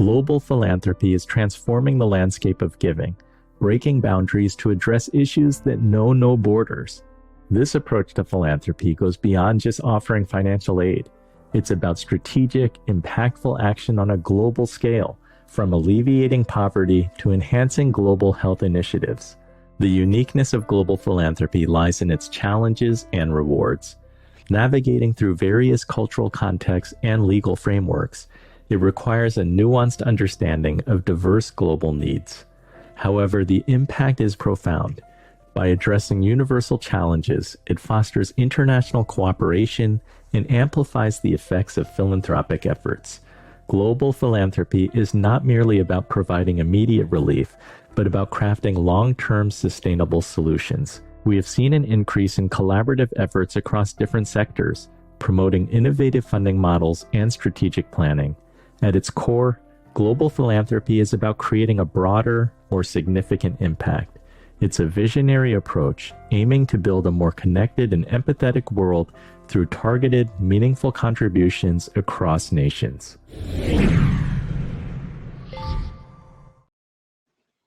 Global philanthropy is transforming the landscape of giving, breaking boundaries to address issues that know no borders. This approach to philanthropy goes beyond just offering financial aid. It's about strategic, impactful action on a global scale, from alleviating poverty to enhancing global health initiatives. The uniqueness of global philanthropy lies in its challenges and rewards. Navigating through various cultural contexts and legal frameworks, it requires a nuanced understanding of diverse global needs. However, the impact is profound. By addressing universal challenges, it fosters international cooperation and amplifies the effects of philanthropic efforts. Global philanthropy is not merely about providing immediate relief, but about crafting long-term sustainable solutions. We have seen an increase in collaborative efforts across different sectors, promoting innovative funding models and strategic planning. At its core, global philanthropy is about creating a broader, more significant impact. It's a visionary approach aiming to build a more connected and empathetic world through targeted, meaningful contributions across nations.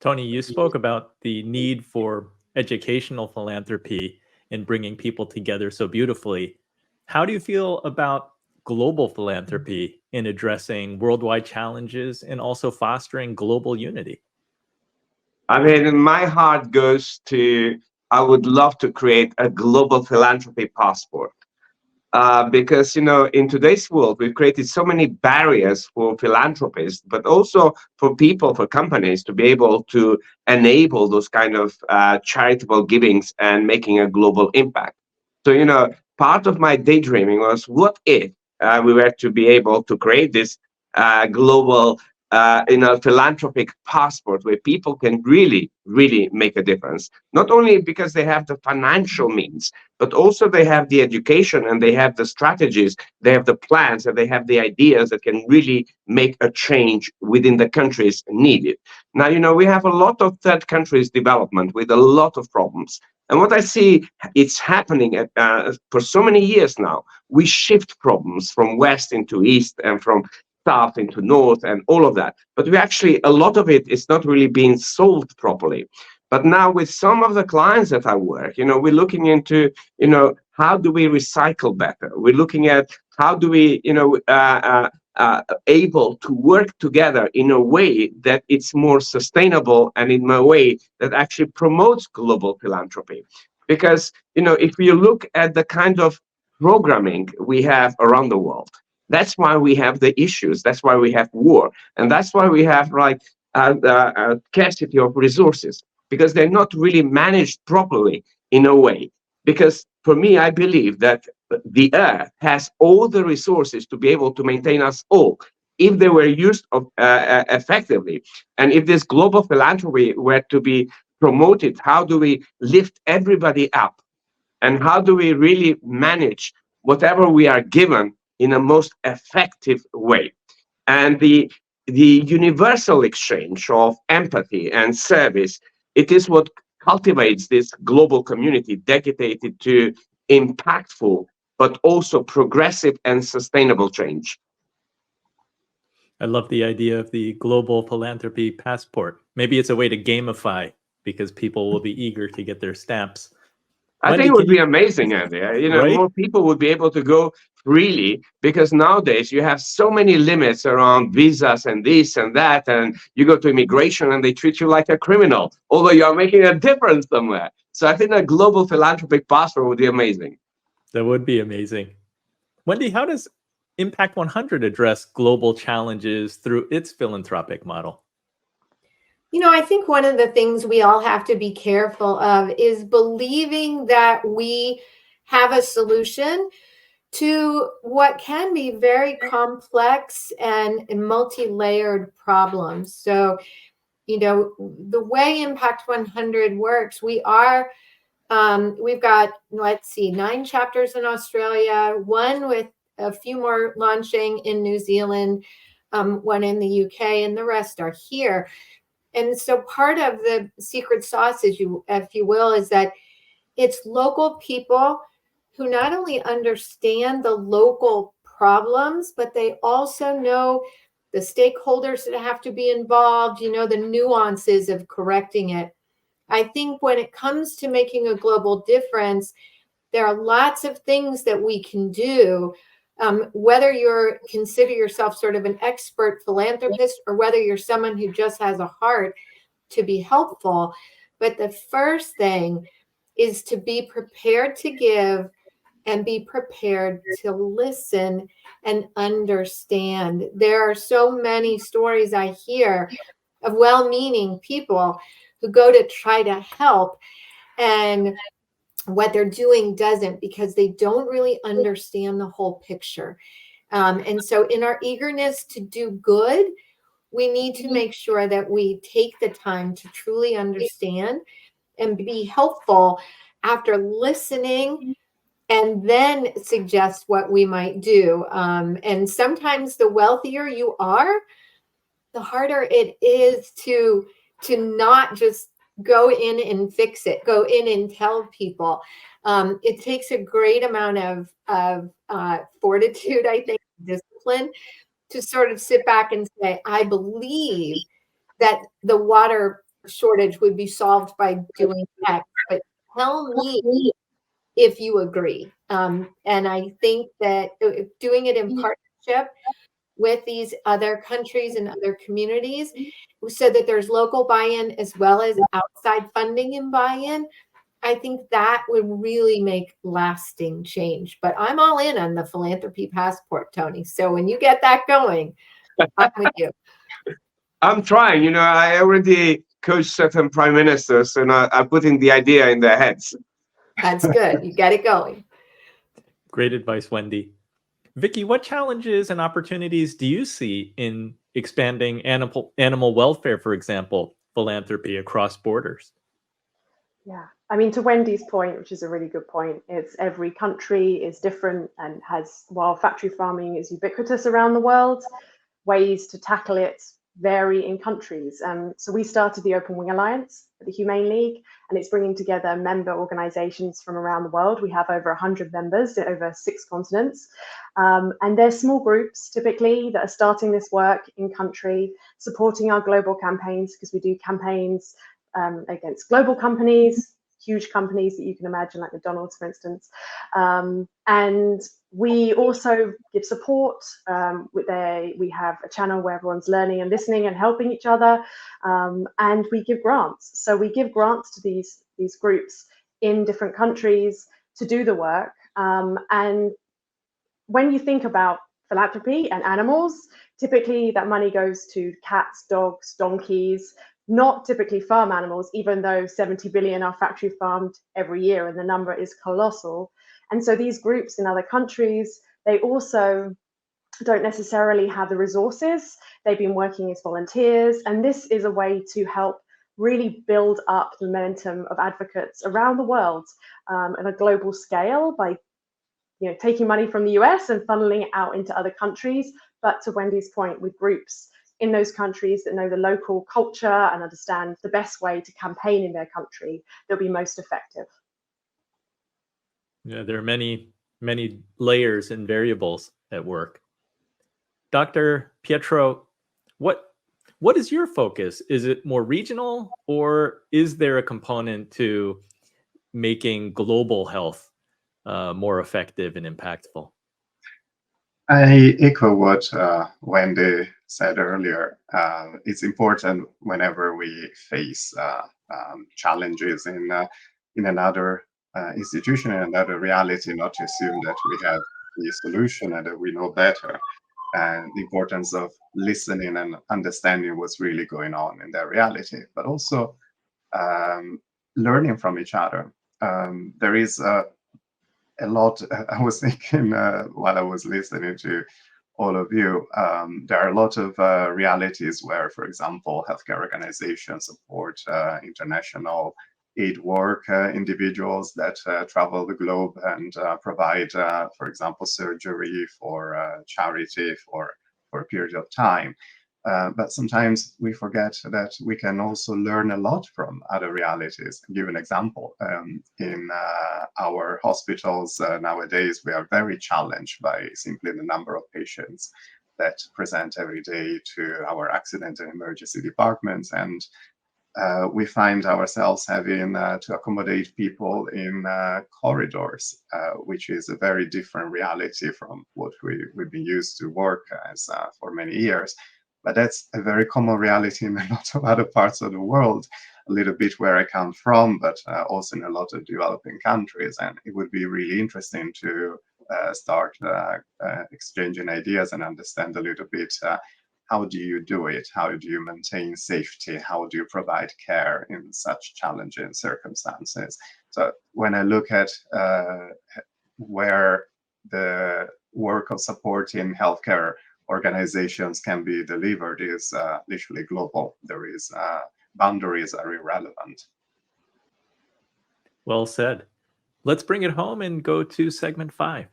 Tony, you spoke about the need for educational philanthropy and bringing people together so beautifully. How do you feel about global philanthropy in addressing worldwide challenges and also fostering global unity? I mean, my heart goes to, I would love to create a global philanthropy passport. Because, in today's world, we've created so many barriers for philanthropists, but also for people, for companies to be able to enable those kind of charitable givings and making a global impact. So, part of my daydreaming was, what if we were to be able to create this global philanthropic passport where people can really, really make a difference. Not only because they have the financial means, but also they have the education and they have the strategies, they have the plans, and they have the ideas that can really make a change within the countries needed. Now, we have a lot of third countries development with a lot of problems. And what I see, it's happening for so many years now. We shift problems from west into east and from south into north and all of that. But a lot of it is not really being solved properly. But now with some of the clients that I work, we're looking into, how do we recycle better? We're looking at how do we, able to work together in a way that it's more sustainable and in a way that actually promotes global philanthropy. Because, if you look at the kind of programming we have around the world, that's why we have the issues. That's why we have war. And that's why we have scarcity of resources, because they're not really managed properly in a way. Because for me, I believe that the earth has all the resources to be able to maintain us all if they were used effectively. And if this global philanthropy were to be promoted, how do we lift everybody up? And how do we really manage whatever we are given in a most effective way? And the universal exchange of empathy and service, it is what cultivates this global community dedicated to impactful but also progressive and sustainable change. I love the idea of the global philanthropy passport. Maybe it's a way to gamify because people will be eager to get their stamps. I think it would be amazing, Andy. Right? More people would be able to go freely, because nowadays you have so many limits around visas and this and that, and you go to immigration and they treat you like a criminal, although you are making a difference somewhere. So I think a global philanthropic passport would be amazing. That would be amazing. Wendy, how does Impact 100 address global challenges through its philanthropic model? I think one of the things we all have to be careful of is believing that we have a solution to what can be very complex and multi-layered problems. So, the way Impact 100 works, we've got, 9 chapters in Australia, one with a few more launching in New Zealand, one in the UK, and the rest are here. And so part of the secret sauce, if you will, is that it's local people who not only understand the local problems, but they also know the stakeholders that have to be involved, the nuances of correcting it. I think when it comes to making a global difference, there are lots of things that we can do. Whether you consider yourself sort of an expert philanthropist or whether you're someone who just has a heart to be helpful. But the first thing is to be prepared to give and be prepared to listen and understand. There are so many stories I hear of well-meaning people who go to try to help, and what they're doing doesn't, because they don't really understand the whole picture. And so in our eagerness to do good, we need to make sure that we take the time to truly understand and be helpful after listening, and then suggest what we might do. And sometimes the wealthier you are, the harder it is to not just go in and fix it, go in and tell people. It takes a great amount of fortitude, I think, discipline, to sort of sit back and say, I believe that the water shortage would be solved by doing X, but tell me if you agree. And I think that doing it in partnership with these other countries and other communities, so that there's local buy-in as well as outside funding and buy-in, I think that would really make lasting change. But I'm all in on the philanthropy passport, Tony. So when you get that going, I'm with you. I'm trying. I already coached certain prime ministers, and I'm putting the idea in their heads. That's good. You get it going. Great advice, Wendy. Vicky, what challenges and opportunities do you see in expanding animal welfare, for example, philanthropy across borders? Yeah, I mean, to Wendy's point, which is a really good point, it's every country is different and while factory farming is ubiquitous around the world, ways to tackle it vary in countries. So we started the Open Wing Alliance at the Humane League, and it's bringing together member organizations from around the world. We have over 100 members in over 6 continents. And they're small groups typically that are starting this work in country, supporting our global campaigns, because we do campaigns against global companies, huge companies that you can imagine, like McDonald's, for instance. And we also give support. We have a channel where everyone's learning and listening and helping each other. And we give grants. So we give grants to these groups in different countries to do the work. And when you think about philanthropy and animals, typically that money goes to cats, dogs, donkeys, not typically farm animals, even though 70 billion are factory farmed every year, and the number is colossal. And so these groups in other countries, they also don't necessarily have the resources. They've been working as volunteers, and this is a way to help really build up the momentum of advocates around the world on a global scale by taking money from the US and funneling it out into other countries. But to Wendy's point, with groups in those countries that know the local culture and understand the best way to campaign in their country, they'll be most effective. Yeah, there are many, many layers and variables at work. Dr. Pietro, what is your focus? Is it more regional, or is there a component to making global health more effective and impactful? I echo what Wendy said earlier. It's important whenever we face challenges in another institution, in another reality, not to assume that we have the solution and that we know better. And the importance of listening and understanding what's really going on in their reality, but also learning from each other. There is a lot. I was thinking while I was listening to all of you, there are a lot of realities where, for example, healthcare organizations support international aid work, individuals that travel the globe and provide, for example, surgery for charity for a period of time. But sometimes we forget that we can also learn a lot from other realities. I'll give an example. In our hospitals nowadays, we are very challenged by simply the number of patients that present every day to our accident and emergency departments. And we find ourselves having to accommodate people in corridors, which is a very different reality from what we've been used to work as for many years. But that's a very common reality in a lot of other parts of the world, a little bit where I come from, but also in a lot of developing countries. And it would be really interesting to start exchanging ideas and understand a little bit how do you do it? How do you maintain safety? How do you provide care in such challenging circumstances? So when I look at where the work of supporting healthcare organizations can be delivered is literally global. There is boundaries are irrelevant. Well said. Let's bring it home and go to segment 5.